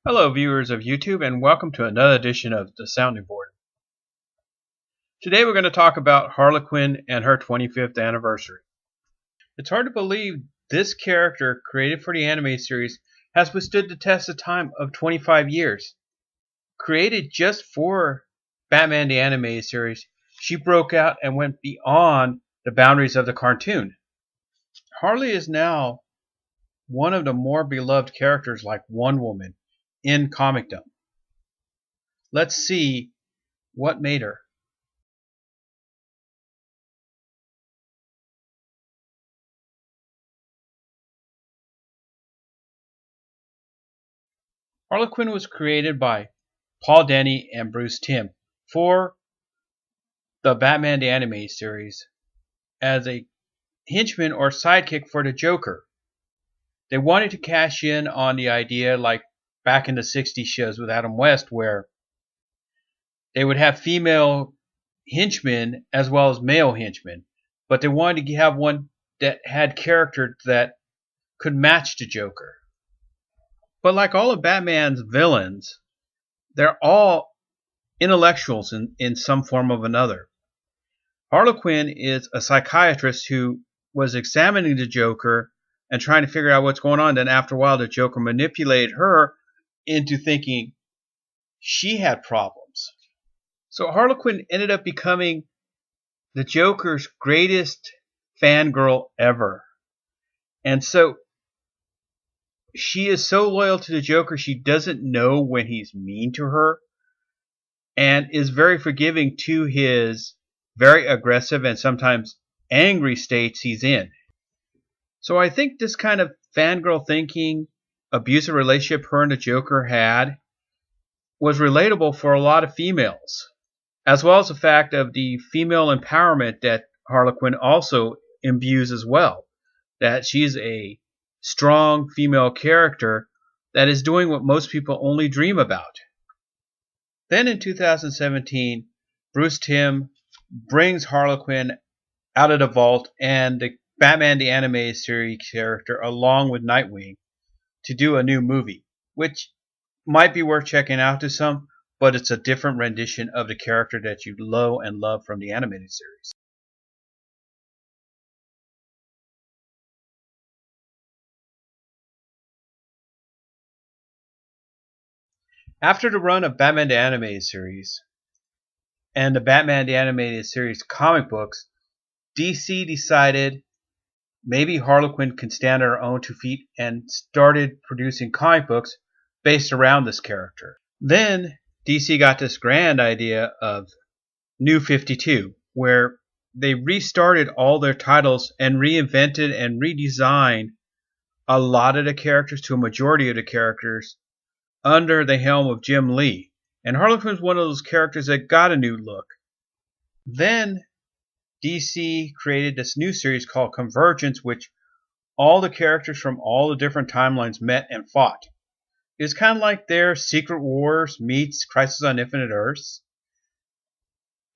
Hello viewers of YouTube and welcome to another edition of the Sounding Board. Today we're going to talk about Harley Quinn and her 25th anniversary. It's hard to believe this character created for the animated series has withstood the test of time of 25 years. Created just for Batman the Animated Series, she broke out and went beyond the boundaries of the cartoon. Harley is now one of the more beloved characters like Wonder Woman in comicdom. Let's see what made her. Harley Quinn was created by Paul Dini and Bruce Timm for the Batman the Animated Series as a henchman or sidekick for the Joker. They wanted to cash in on the idea like back in the 60s shows with Adam West where they would have female henchmen as well as male henchmen, but they wanted to have one that had character that could match the Joker. But like all of Batman's villains, they're all intellectuals in some form or another. Harley Quinn is a psychiatrist who was examining the Joker and trying to figure out what's going on. Then after a while, the Joker manipulated her into thinking she had problems. So Harley Quinn ended up becoming the Joker's greatest fangirl ever. And so she is so loyal to the Joker, she doesn't know when he's mean to her and is very forgiving to his very aggressive and sometimes angry states he's in. So I think this kind of fangirl thinking, abusive relationship her and the Joker had was relatable for a lot of females, as well as the fact of the female empowerment that Harley Quinn also imbues as well, that she's a strong female character that is doing what most people only dream about. Then in 2017, Bruce Timm brings Harley Quinn out of the vault and the Batman the Animated Series character along with Nightwing to do a new movie, which might be worth checking out to some, but it's a different rendition of the character that you know and love from the animated series. After the run of Batman the Animated Series and the Batman the Animated Series comic books, DC decided maybe Harley Quinn can stand on her own 2 feet and started producing comic books based around this character. Then DC got this grand idea of New 52, where they restarted all their titles and reinvented and redesigned a lot of the characters to a majority of the characters under the helm of Jim Lee. And Harley Quinn was one of those characters that got a new look. Then DC created this new series called Convergence, which all the characters from all the different timelines met and fought. It's kind of like their Secret Wars meets Crisis on Infinite Earths.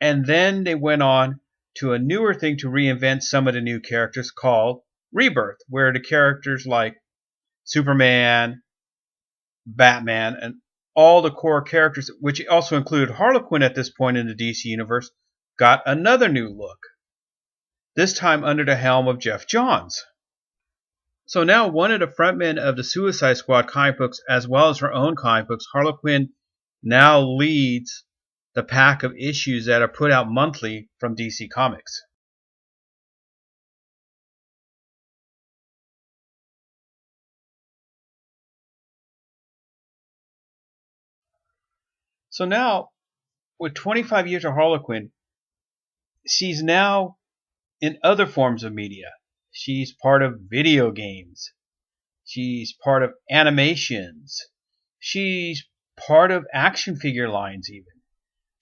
And then they went on to a newer thing to reinvent some of the new characters called Rebirth, where the characters like Superman, Batman, and all the core characters, which also included Harley Quinn at this point in the DC universe, got another new look. This time under the helm of Jeff Johns. So now one of the frontmen of the Suicide Squad comic books, as well as her own comic books, Harley Quinn now leads the pack of issues that are put out monthly from DC Comics. So now, with 25 years of Harley Quinn, she's now in other forms of media. She's part of video games. She's part of animations. She's part of action figure lines even.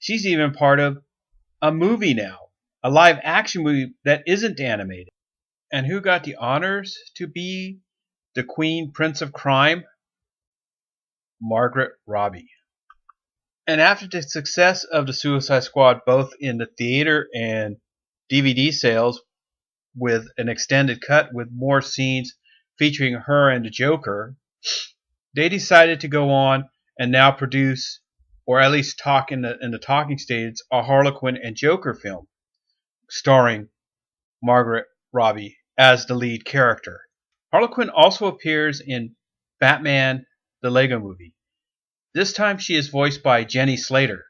She's even part of a movie now, a live action movie that isn't animated. And who got the honors to be the Queen Prince of Crime? Margaret Robbie. And after the success of the Suicide Squad, both in the theater and DVD sales, with an extended cut with more scenes featuring her and the Joker, they decided to go on and now produce, or at least talk in the talking stage, a Harley Quinn and Joker film starring Margaret Robbie as the lead character. Harley Quinn also appears in Batman the Lego Movie. This time she is voiced by Jenny Slater.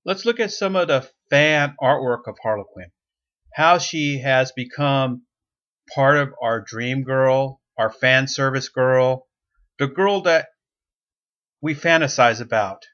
Let's look at some of the fan artwork of Harley Quinn. How she has become part of our dream girl, our fan service girl, the girl that we fantasize about.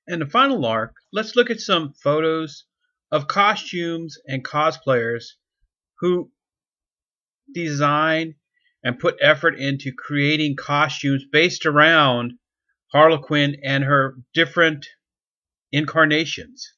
In the final arc, let's look at some photos of costumes and cosplayers who design and put effort into creating costumes based around Harley Quinn and her different incarnations.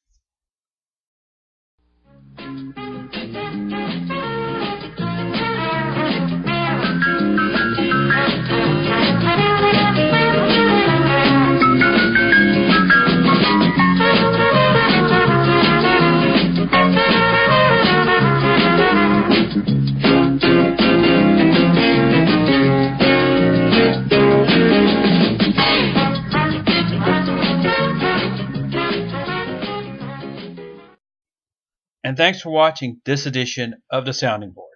And thanks for watching this edition of the Sounding Board.